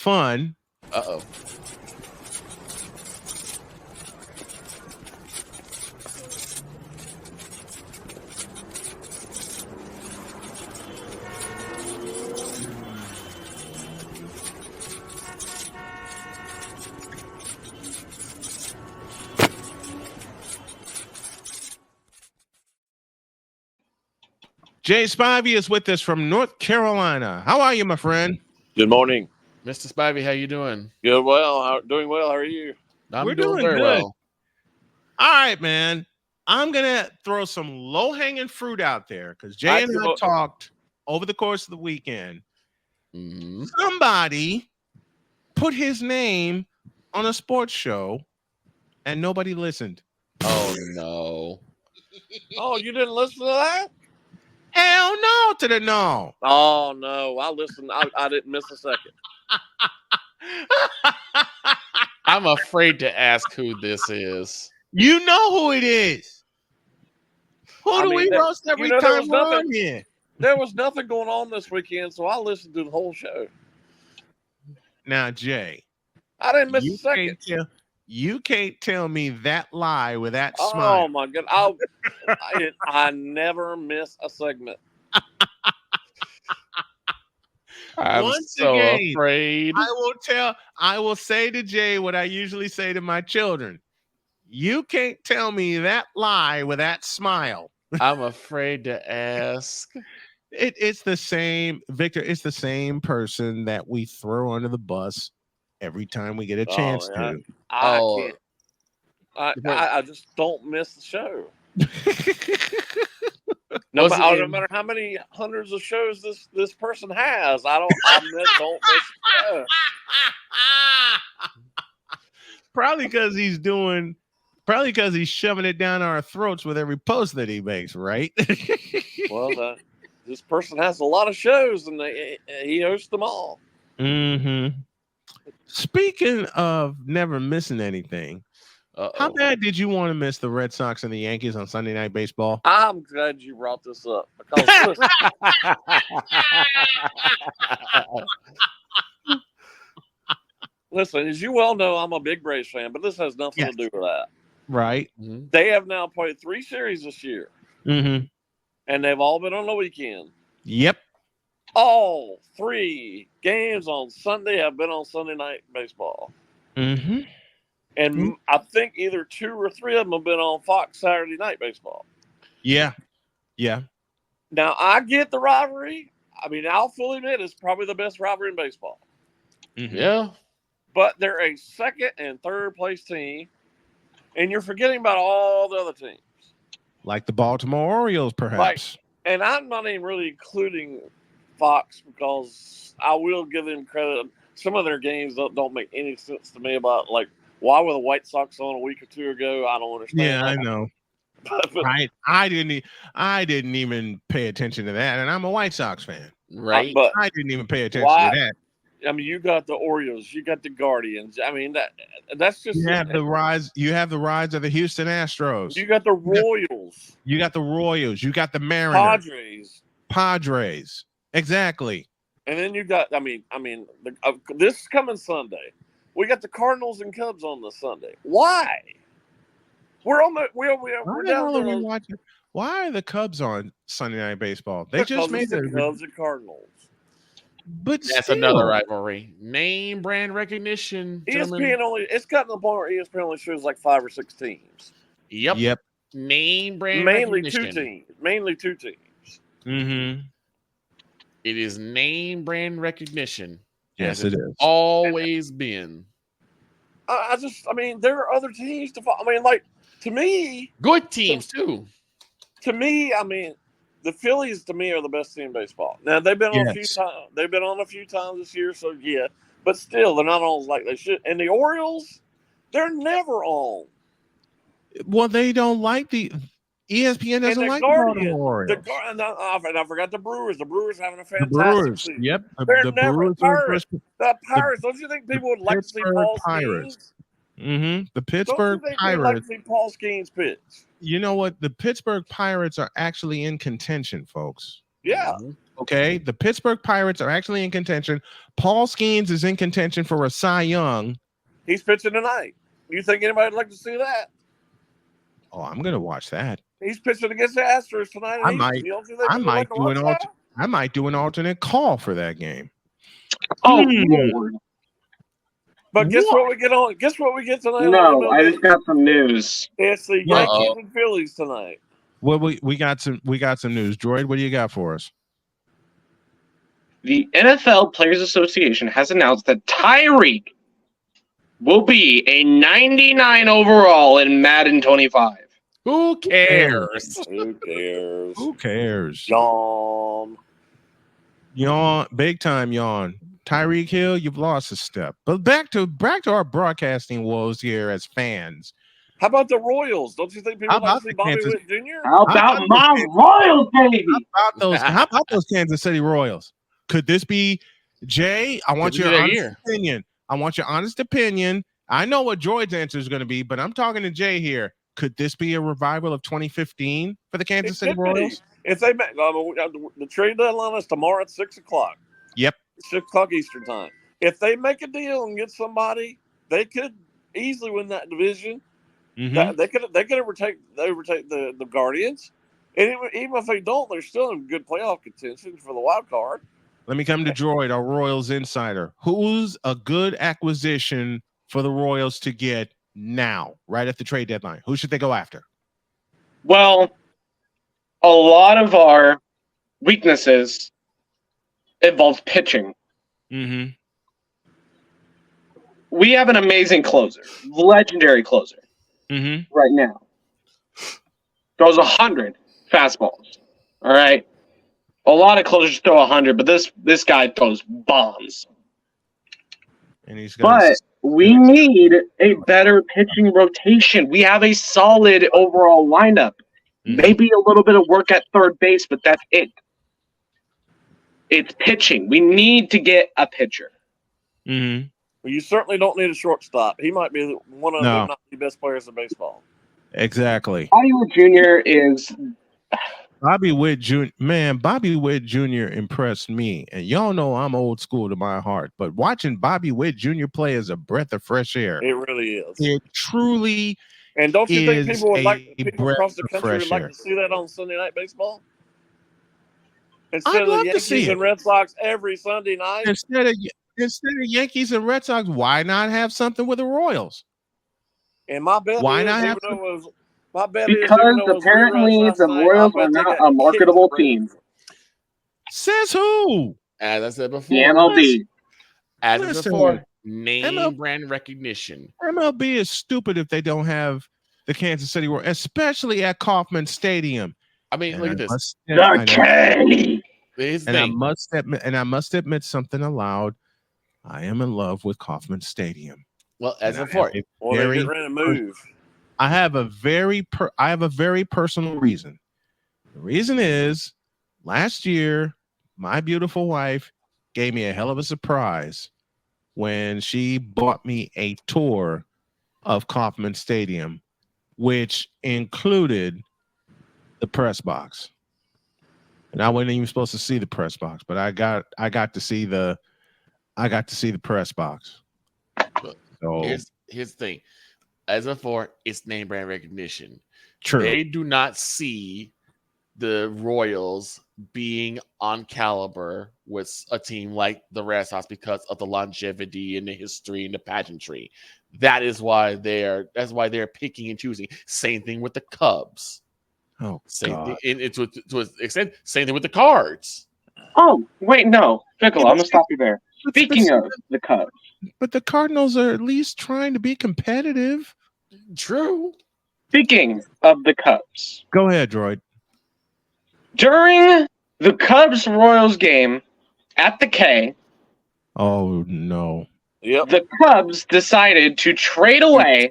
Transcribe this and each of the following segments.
fun. Uh-oh. Jay Spivey is with us from North Carolina. How are you, my friend? Good morning. Mr. Spivey, how you doing? Good. Well, doing well. How are you? I'm We're doing doing very good. well. All right, man. I'm going to throw some low-hanging fruit out there because Jay and I talked over the course of the weekend. Mm-hmm. Somebody put his name on a sports show and nobody listened. Oh, no. Oh, you didn't listen to that? Hell no to the no. Oh, no. I listened. I didn't miss a second. I'm afraid to ask who this is. You know who it is. Who do we roast every time we're on here? There was nothing going on this weekend, so I listened to the whole show. Now, Jay. I didn't miss a second. You can't tell me that lie with that smile. Oh, my God. I never miss a segment. I'm Once so again, afraid. I will say to Jay what I usually say to my children. You can't tell me that lie with that smile. I'm afraid to ask. It's the same, Victor. It's the same person that we throw under the bus every time we get a chance to. I can't. I just don't miss the show. No matter how many hundreds of shows this person has, I don't miss the show. Probably because he's shoving it down our throats with every post that he makes, right? Well, this person has a lot of shows, and he hosts them all. Mm-hmm. Speaking of never missing anything, how bad did you want to miss the Red Sox and the Yankees on Sunday Night Baseball? I'm glad you brought this up because listen, as you well know, I'm a big Braves fan, but this has nothing to do with that. Right. Mm-hmm. They have now played 3 series this year. Mm-hmm. And they've all been on the weekend. Yep. All 3 games on Sunday have been on Sunday Night Baseball. Mm-hmm. And I think either 2 or 3 of them have been on Fox Saturday Night Baseball. Yeah. Yeah. Now, I get the rivalry. I mean, I'll fully admit it's probably the best rivalry in baseball. Mm-hmm. Yeah. But they're a second and third place team, and you're forgetting about all the other teams. Like the Baltimore Orioles, perhaps. And I'm not even really including Fox because I will give them credit. Some of their games don't make any sense to me about, like, why were the White Sox on a week or 2 ago? I don't understand. Yeah, I know. Right. I didn't even pay attention to that, and I'm a White Sox fan. Right. But I didn't even pay attention to that. I mean, you got the Orioles, you got the Guardians. I mean, that's just you have the rise of the Houston Astros. You got the Royals. You got the Royals. You got the Mariners. Padres. Exactly. And then you got, this coming Sunday, we got the Cardinals and Cubs on this Sunday. Why? We're down there. Why are the Cubs on Sunday Night Baseball? They just made the Cubs and Cardinals. But that's another rivalry. Name brand recognition. ESPN it's gotten to the point where ESPN only shows like 5 or 6 teams. Yep. Name brand mainly recognition. Mainly two teams. Mm-hmm. It is name brand recognition. Yes, it is. Always been. There are other teams to follow. To me, good teams too. To me, the Phillies to me are the best team in baseball. Now they've been on a few times. They've been on a few times this year, so yeah. But still, they're not on like they should. And the Orioles, they're never on. Well, they don't like the ESPN doesn't like the Baltimore Orioles. And I forgot the Brewers. The Brewers having a fantastic season. Yep. They're never Pirates. The Pirates. Don't you think people would like to see Paul Skeens? Mm-hmm. The Pittsburgh Pirates. They'd like to see Paul Skeens pitch. You know what? The Pittsburgh Pirates are actually in contention, folks. Yeah. Okay, the Pittsburgh Pirates are actually in contention. Paul Skeens is in contention for a Cy Young. He's pitching tonight. You think anybody would like to see that? Oh, I'm gonna watch that. He's pitching against the Astros tonight. I might do an alternate call for that game. Oh, Lord. But guess what we get on? Guess what we get tonight? No, I just got some news. It's the Yankees and Phillies tonight. Well, we got some news. Droid, what do you got for us? The NFL Players Association has announced that Tyreek will be a 99 overall in Madden 25. Who cares? Who cares? Who cares? Yawn. Big time yawn. Tyreek Hill, you've lost a step. But back to our broadcasting woes here as fans. How about the Royals? Don't you think people like to see Bobby Witt Jr.? How about my Royals, baby? How about those Kansas City Royals? Could this be Jay? I want your honest opinion. I want your honest opinion. I know what Droid's answer is going to be, but I'm talking to Jay here. Could this be a revival of 2015 for the Kansas City Royals? If they make the trade deadline is tomorrow at 6:00. Yep, 6:00 Eastern time. If they make a deal and get somebody, they could easily win that division. Mm-hmm. They could overtake the Guardians, and even if they don't, they're still in good playoff contention for the wild card. Let me come to Droid, our Royals insider. Who's a good acquisition for the Royals to get now, right at the trade deadline? Who should they go after? Well, a lot of our weaknesses involve pitching. Mm-hmm. We have an amazing closer, legendary closer, right now. Throws 100 fastballs. All right. A lot of closers throw 100, but this guy throws bombs. And we need a better pitching rotation. We have a solid overall lineup. Maybe a little bit of work at third base, but that's it. It's pitching. We need to get a pitcher. Mm-hmm. Well, you certainly don't need a shortstop. He might be one of the best players in baseball. Exactly. Bobby Witt Jr. is... Bobby Witt Jr. Man, Bobby Witt Jr. impressed me. And y'all know I'm old school to my heart. But watching Bobby Witt Jr. play is a breath of fresh air. It really is. It truly And don't you think people across the country would like air. to see that on Sunday Night Baseball? Instead I'd of the love to Yankees see it. and Red Sox every Sunday night. Instead of Yankees and Red Sox, why not have something with the Royals? And my bet Why is, not even have though it was, my bet because apparently the Royals are not a marketable team. Says who? As I said before, the MLB. As I said before, name brand recognition. MLB is stupid if they don't have the Kansas City Royals, especially at Kauffman Stadium. I mean, look at this. I must admit something aloud. I am in love with Kauffman Stadium. Well, as before, they're getting ready to move. I have a very personal reason. The reason is last year, my beautiful wife gave me a hell of a surprise when she bought me a tour of Kauffman Stadium, which included the press box. And I wasn't even supposed to see the press box, but I got to see the press box. So here's the thing. As before, it's name brand recognition. True. They do not see the Royals being on caliber with a team like the Red Sox because of the longevity and the history and the pageantry. That's why they're picking and choosing. Same thing with the Cubs. Oh, same God. thing. And to an extent, same thing with the Cards. Oh, wait, no. Pickle, I'm going to stop you there. Speaking of the Cubs. But the Cardinals are at least trying to be competitive. True. Speaking of the Cubs. Go ahead, Droid. During the Cubs-Royals game at the K. Oh, no. Yep. The Cubs decided to trade away.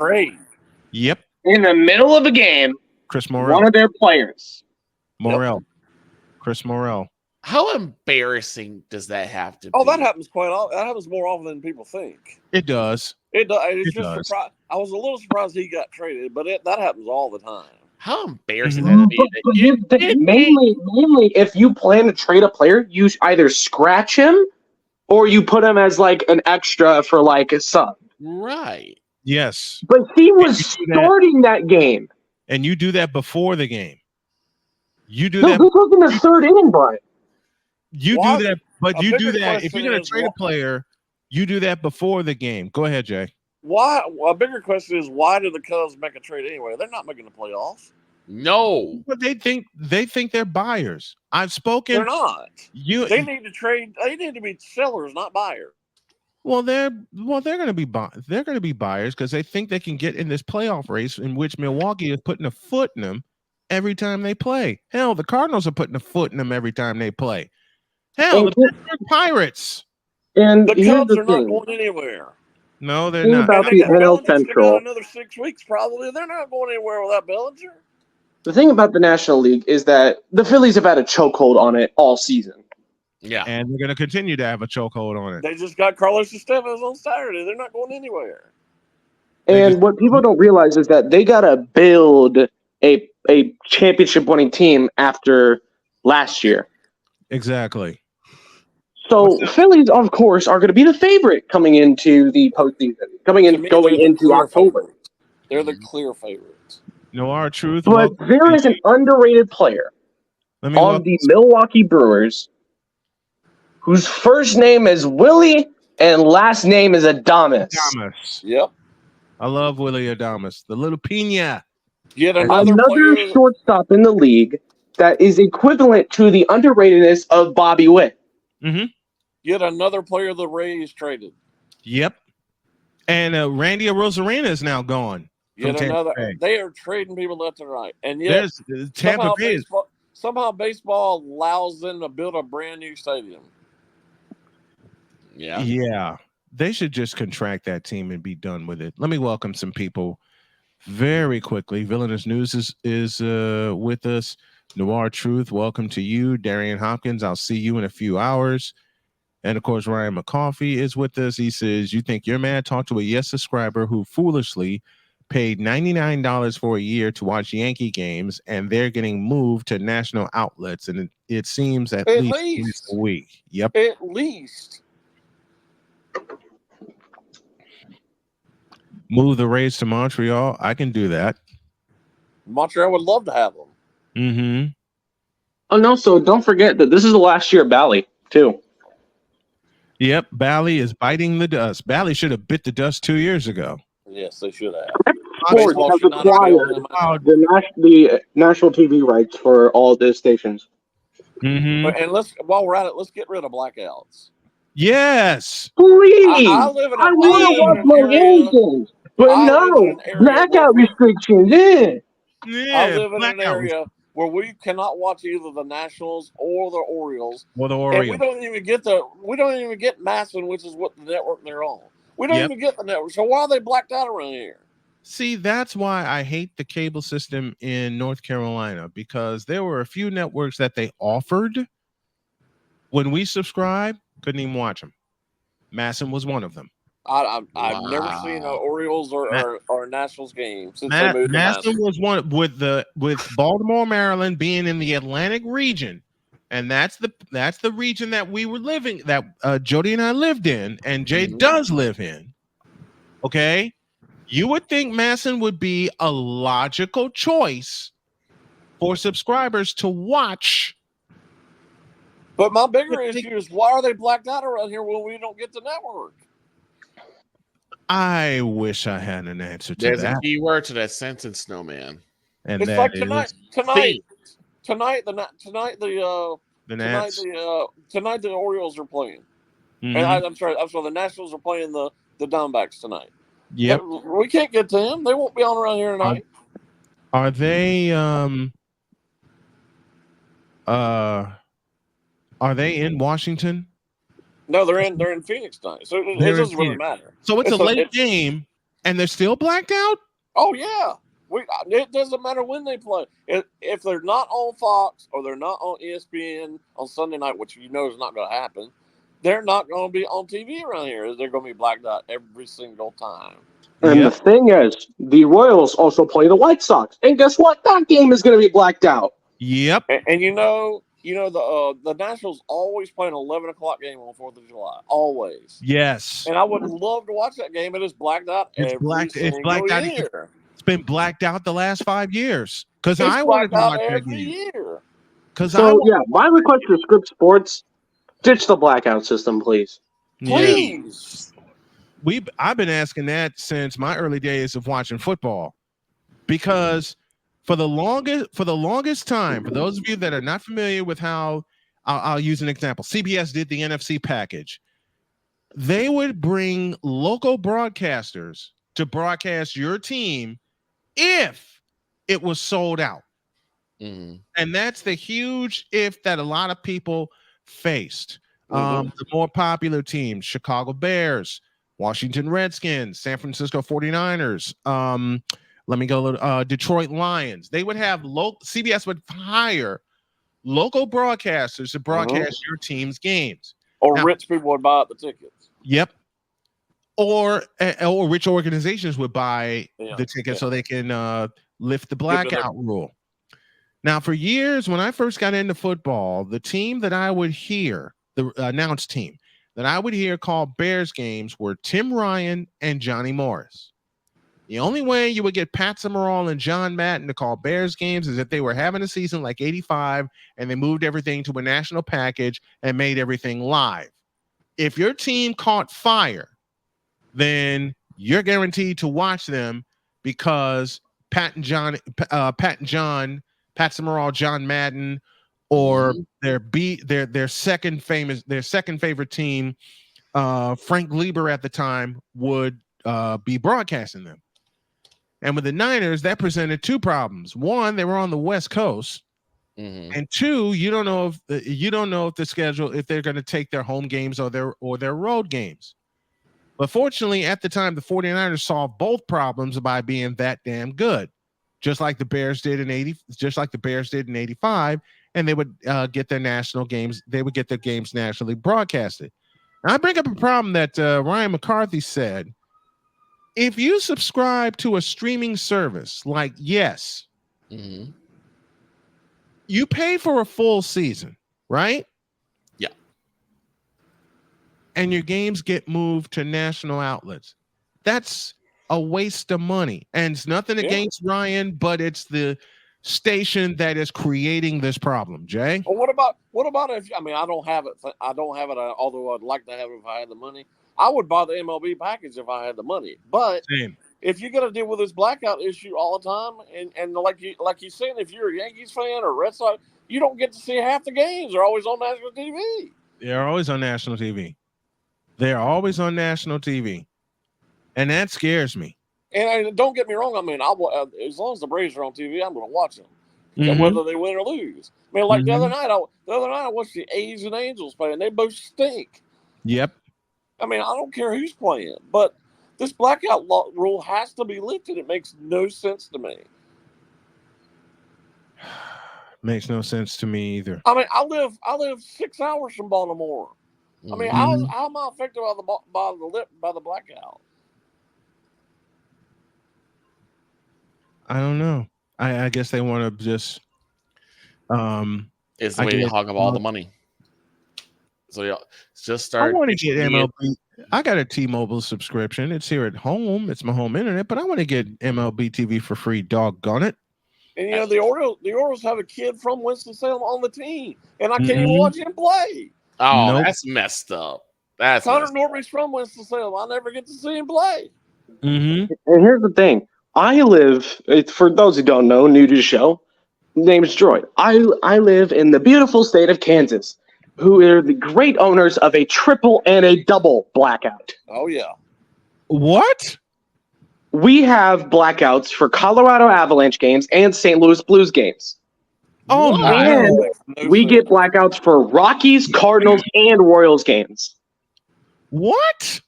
Yep. In the middle of a game. Chris Morel. One of their players. Morel. Yep. Chris Morel. How embarrassing does that have to be? Oh, that happens quite often. That happens more often than people think. It does. It does. It's just surprised. I was a little surprised he got traded, but that happens all the time. How embarrassing Mhm. that But mainly, if you plan to trade a player, you either scratch him or you put him as like an extra for like a sub. Right. Yes. But he was You do that. starting that game. And you do that before the game. You do No, that. this was in the third inning, Brian. You Why- do that, but a you do bigger that if question you're going to is trade a why- player. You do that before the game. Go ahead, Jay. Why? A bigger question is why did the Cubs make a trade anyway? They're not making the playoffs. No. But they think they're buyers. I've spoken. They're not. You They need to trade. They need to be sellers, not buyers. well, they're going to be buyers because they think they can get in this playoff race in which Milwaukee is putting a foot in them every time they play. Hell, the Cardinals are putting a foot in them every time they play. Hell, the Pittsburgh Pirates. And The here's Cubs the are not thing. going anywhere. No, they're Think not. about And the they got NL Bellinger's got Central. another 6 weeks probably. They're not going anywhere without Bellinger. The thing about the National League is that the Phillies have had a chokehold on it all season. Yeah. And they're going to continue to have a chokehold on it. They just got Carlos Estevez on Saturday. They're not going anywhere. And what people don't realize is that they got to build a championship-winning team after last year. Exactly. So Phillies, of course, are going to be the favorite coming into the postseason, going into October. Favorites. They're the clear favorites. Noir Truth. But there is an underrated player on the Milwaukee Brewers whose first name is Willie and last name is Adames. Yep. I love Willie Adames, the little pina. Yet Another player, shortstop in the league that is equivalent to the underratedness of Bobby Witt. Mm-hmm. Yet another player the Rays traded. Yep. And Randy Arozarena is now gone. Yet another. They are trading people left and right. And yet Tampa Bay somehow baseball allows them to build a brand new stadium. Yeah. Yeah. They should just contract that team and be done with it. Let me welcome some people very quickly. Villainous News is with us. Noir Truth, welcome to you. Darian Hopkins, I'll see you in a few hours. And of course, Ryan McCoffey is with us. He says, you think you're mad? Talk to a yes subscriber who foolishly paid $99 for a year to watch Yankee games, and they're getting moved to national outlets. And it seems at least a week. Yep. At least. Move the Rays to Montreal. I can do that. Montreal would love to have them. Mm-hmm. Oh, no, so don't forget that this is the last year of Bally, too. Yep, Bally is biting the dust. Bally should have bit the dust 2 years ago. Yes, they should have. Sports has acquired the national TV rights for all the stations. Mm-hmm. And while we're at it, let's get rid of blackouts. Yes. Please. I live in I want to watch my games, but no blackout restrictions. I live in an area where we cannot watch either the Nationals or the Orioles. And we don't even get Masson, which is what the network they're on. We don't even get the network. So why are they blacked out around here? See, that's why I hate the cable system in North Carolina, because there were a few networks that they offered when we subscribed, couldn't even watch them. Masson was one of them. I've never seen an Orioles or Nationals game since they moved to Masson was one with Baltimore, Maryland being in the Atlantic region, and that's the region that we were living, that Jody and I lived in, and Jay does live in. Okay, you would think Masson would be a logical choice for subscribers to watch. But my bigger issue is, why are they blacked out around here when we don't get the network? I wish I had an answer to that. There's a key word to that sentence, Snowman. And it's like tonight the Orioles are playing. Mm-hmm. And I'm sorry, the Nationals are playing the Diamondbacks tonight. Yep. We can't get to them. They won't be on around here tonight. Are they in Washington? No, they're in Phoenix tonight. So it doesn't really matter. So it's a late game and they're still blacked out? Oh yeah. It doesn't matter when they play. If they're not on Fox or they're not on ESPN on Sunday night, which you know is not going to happen, they're not going to be on TV around here. They're going to be blacked out every single time. And the thing is, the Royals also play the White Sox, and guess what? That game is going to be blacked out. Yep. And the Nationals always play an 11 o'clock game on 4th of July. Always. Yes. And I would love to watch that game. It is blacked out every single year. It's been blacked out the last 5 years because It's I wanted to blacked out watch that every game. year. My request for Script Sports: ditch the blackout system, please. Please. I've been asking that since my early days of watching football, because for the longest time, for those of you that are not familiar with how, I'll use an example. CBS did the NFC package. They would bring local broadcasters to broadcast your team if it was sold out. Mm-hmm. And that's the huge if that a lot of people faced. The more popular teams: Chicago Bears, Washington Redskins, San Francisco 49ers, Detroit Lions. They would have CBS would hire local broadcasters to broadcast your team's games. Or rich people would buy up the tickets. Yep. Or rich organizations would buy the tickets so they can lift the blackout rule. Now, for years, when I first got into football, the team that I would hear, the announced team that I would hear called Bears games, were Tim Ryan and Johnny Morris. The only way you would get Pat Summerall and John Madden to call Bears games is if they were having a season like 85 and they moved everything to a national package and made everything live. If your team caught fire, then you're guaranteed to watch them because Pat Summerall, John Madden, or their second favorite team, Frank Lieber at the time, would be broadcasting them. And with the Niners, that presented two problems. One, they were on the West Coast, and two, you don't know if the schedule, if they're going to take their home games or their road games. But fortunately, at the time, the 49ers solved both problems by being that damn good. Just like the Bears did in 85, and they would get their national games. They would get their games nationally broadcasted. Now, I bring up a problem that Ryan McCarthy said. If you subscribe to a streaming service like Yes, you pay for a full season, right? Yeah. And your games get moved to national outlets. That's a waste of money. And it's nothing against Ryan, but it's the station that is creating this problem. Jay? Well, what about if I don't have it. Although I'd like to have it if I had the money. I would buy the MLB package if I had the money. But if you're going to deal with this blackout issue all the time, and like you said, if you're a Yankees fan or Red Sox, you don't get to see half the games. They're always on national TV. They're always on national TV. And that scares me. And don't get me wrong. As long as the Braves are on TV, I'm going to watch them, whether they win or lose. The other night, I watched the A's and Angels play, and they both stink. Yep. I don't care who's playing, but this blackout rule has to be lifted. It makes no sense to me. Makes no sense to me either. I live 6 hours from Baltimore. How am I affected by the blackout? I don't know. I guess they want to just. It's the way to hog up all the money. So just start. I want to get MLB. I got a T-Mobile subscription. It's here at home. It's my home internet, but I want to get MLB TV for free. Doggone it! And the Orioles have a kid from Winston-Salem on the team, and I can't even watch him play. Oh, that's messed up. That's Connor Norby's from Winston-Salem. I never get to see him play. And here's the thing. I live, for those who don't know, new to the show, name's Droid. I live in the beautiful state of Kansas, who are the great owners of a triple and a double blackout. Oh, yeah. What? We have blackouts for Colorado Avalanche games and St. Louis Blues games. Oh, and we get blackouts for Rockies, Cardinals, and Royals games. What?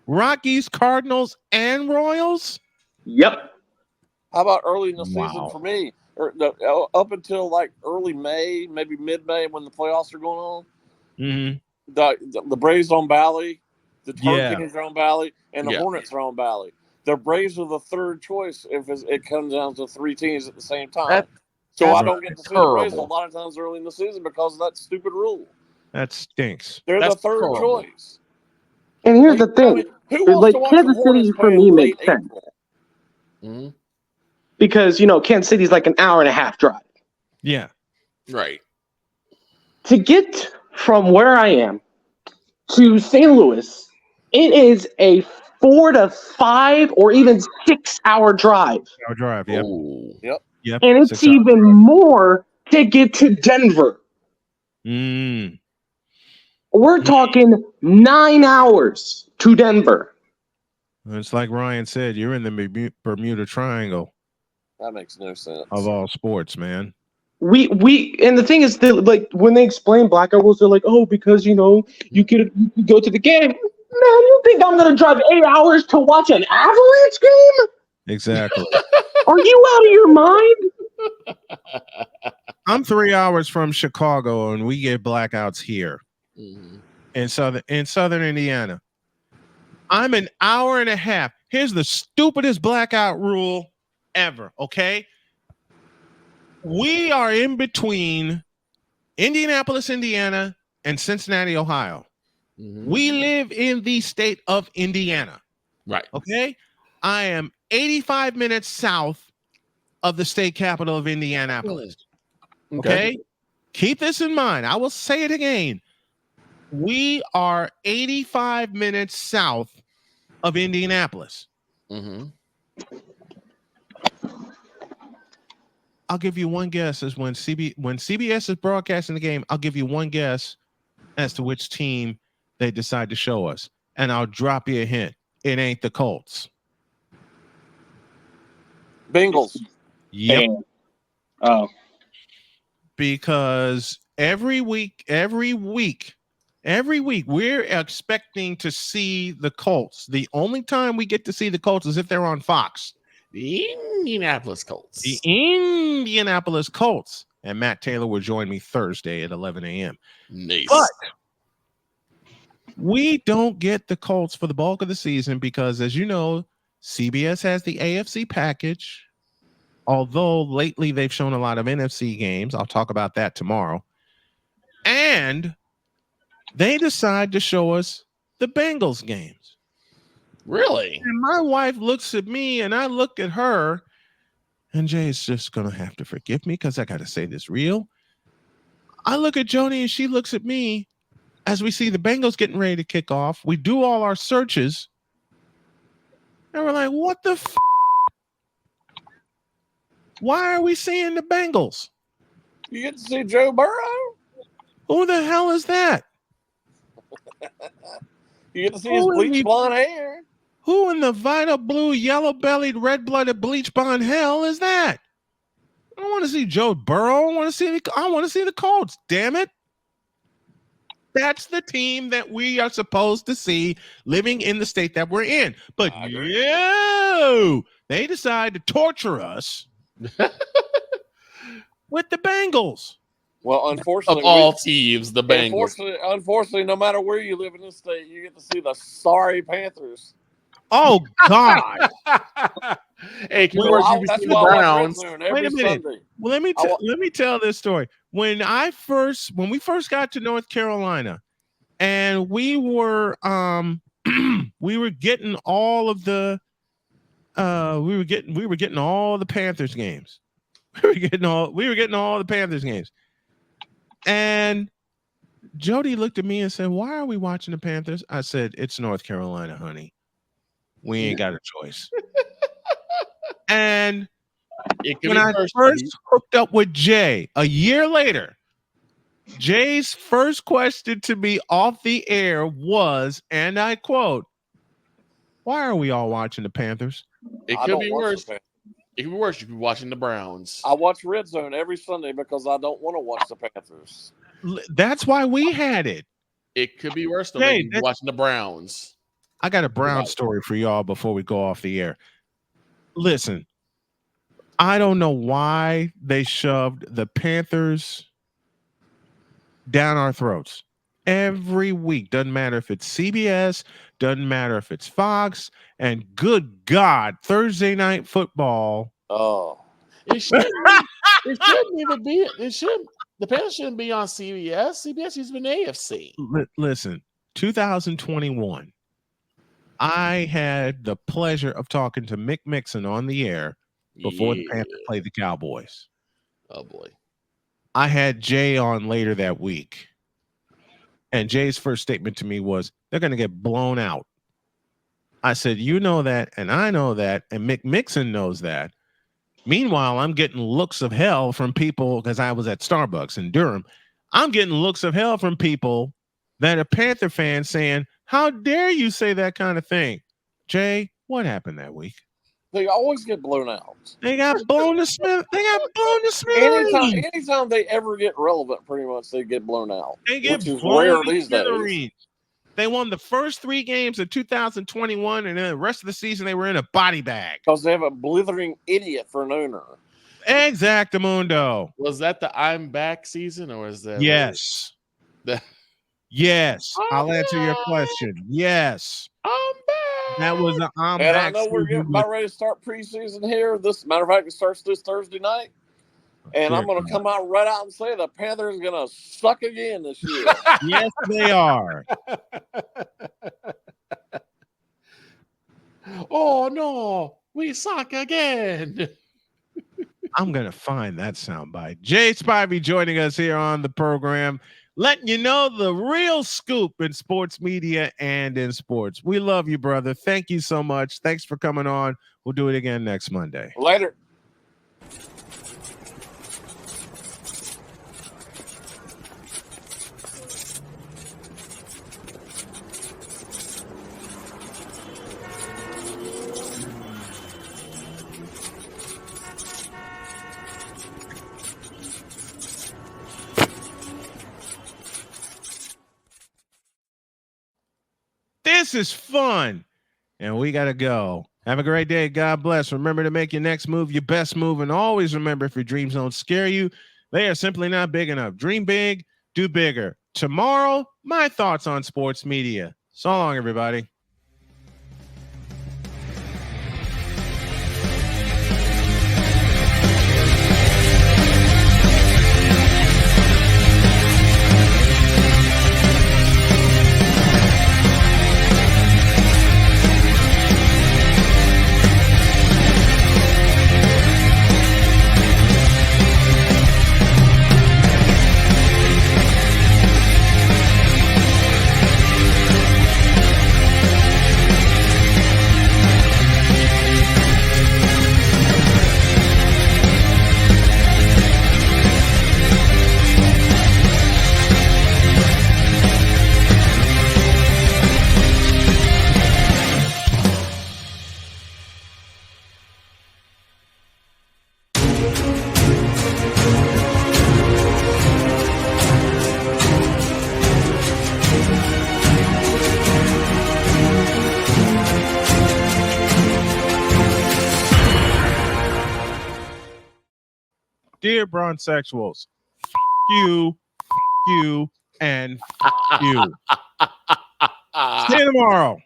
Rockies, Cardinals, and Royals? Yep. How about early in the season for me? Up until like early May, maybe mid-May when the playoffs are going on. the Braves on Bally, the Hurricanes are on Bally, and the Hornets are on Bally. The Braves are the third choice if it comes down to 3 teams at the same time. So I don't get to see the Braves a lot of times early in the season because of that stupid rule. That stinks. They're the third choice. And here's the thing. Who wants to watch Kansas City for me makes sense. Mm-hmm. Because, Kansas City's like an hour and a half drive. Yeah. Right. To get from where I am to St. Louis, it is a 4 to 5 or even 6 hour drive. Yep. Yep. And it's even more to get to Denver. We're talking 9 hours to Denver. It's like Ryan said, you're in the Bermuda Triangle. That makes no sense. Of all sports, man. And the thing is that, like, when they explain blackout rules, they're like, oh, because you could go to the game. Man, you think I'm gonna drive 8 hours to watch an Avalanche game? Exactly. Are you out of your mind? I'm 3 hours from Chicago, and we get blackouts here in southern Indiana. I'm an hour and a half. Here's the stupidest blackout rule ever. Okay. We are in between Indianapolis, Indiana, and Cincinnati, Ohio. We live in the state of Indiana. Right. Okay. I am 85 minutes south of the state capital of Indianapolis. Okay. Keep this in mind. I will say it again. We are 85 minutes south of Indianapolis. I'll give you one guess as when CBS is broadcasting the game, I'll give you one guess as to which team they decide to show us. And I'll drop you a hint. It ain't the Colts. Bengals. Yep. Oh. Because every week, we're expecting to see the Colts. The only time we get to see the Colts is if they're on Fox. The Indianapolis Colts. The Indianapolis Colts. And Matt Taylor will join me Thursday at 11 a.m. Nice. But we don't get the Colts for the bulk of the season because, as you know, CBS has the AFC package. Although lately they've shown a lot of NFC games. I'll talk about that tomorrow. And they decide to show us the Bengals games. Really? And my wife looks at me and I look at her, and Jay's just going to have to forgive me because I got to say this real. I look at Joni and she looks at me as we see the Bengals getting ready to kick off. We do all our searches and we're like, what the f***? Why are we seeing the Bengals? You get to see Joe Burrow? Who the hell is that? You get to see his bleach blonde hair. Who in the vital blue, yellow-bellied, red-blooded, bleach blonde hell is that? I don't want to see Joe Burrow. I want to see the Colts. Damn it! That's the team that we are supposed to see living in the state that we're in. But they decide to torture us with the Bengals. Well, unfortunately, of all teams, the Bengals. Unfortunately, no matter where you live in this state, you get to see the sorry Panthers. Oh God! Hey, can we see the Browns? Wait a minute. Well, let me tell this story. When we first got to North Carolina, and we were getting all of the we were getting all the Panthers games. We were getting all the Panthers games. And Jody looked at me and said, "Why are we watching the Panthers?" I said, "It's North Carolina, honey. We ain't got a choice." And when I first hooked up with Jay a year later, Jay's first question to me off the air was, and I quote, "Why are we all watching the Panthers?" It could be worse. It could be worse. You could be watching the Browns. I watch Red Zone every Sunday because I don't want to watch the Panthers. That's why we had it. It could be worse though. Hey, you're watching the Browns. I got a Brown story for y'all before we go off the air. Listen, I don't know why they shoved the Panthers down our throats. every week. Doesn't matter if it's CBS, doesn't matter if it's Fox, and good God, Thursday Night Football. Oh, it shouldn't even be. The Panthers shouldn't be on CBS. CBS used to be AFC. Listen, 2021. I had the pleasure of talking to Mick Mixon on the air before the Panthers played the Cowboys. Oh boy. I had Jay on later that week. And Jay's first statement to me was, they're going to get blown out. I said, you know that, and I know that, and Mick Mixon knows that. Meanwhile, I'm getting looks of hell from people, because I was at Starbucks in Durham. I'm getting looks of hell from people that are Panther fans saying, how dare you say that kind of thing? Jay, what happened that week? they always get blown out. They got blown to smithereens. Anytime they ever get relevant, pretty much they get blown out. They get which is blown rare to these smithereens. days. They won the first 3 games of 2021, and then the rest of the season they were in a body bag. Because they have a blithering idiot for an owner. Exactamundo. Was that the I'm back season, or is that Yes. Yes. I'll answer your question. Yes. I'm back? That was an I'm And back I know we're getting about ready to start preseason here. Matter of fact, it starts this Thursday night. And I'm going to come out right out and say the Panthers are going to suck again this year. Yes, they are. Oh, no. We suck again. I'm going to find that soundbite. Jay Spivey joining us here on the program, letting you know the real scoop in sports media and in sports. We love you, brother. Thank you so much. Thanks for coming on. We'll do it again next Monday. Later. This is fun. And we got to go. Have a great day. God bless. Remember to make your next move your best move. And always remember, if your dreams don't scare you, they are simply not big enough. Dream big, do bigger. Tomorrow, my thoughts on sports media. So long, everybody. Dear Bronzexuals, you, and you. See you tomorrow.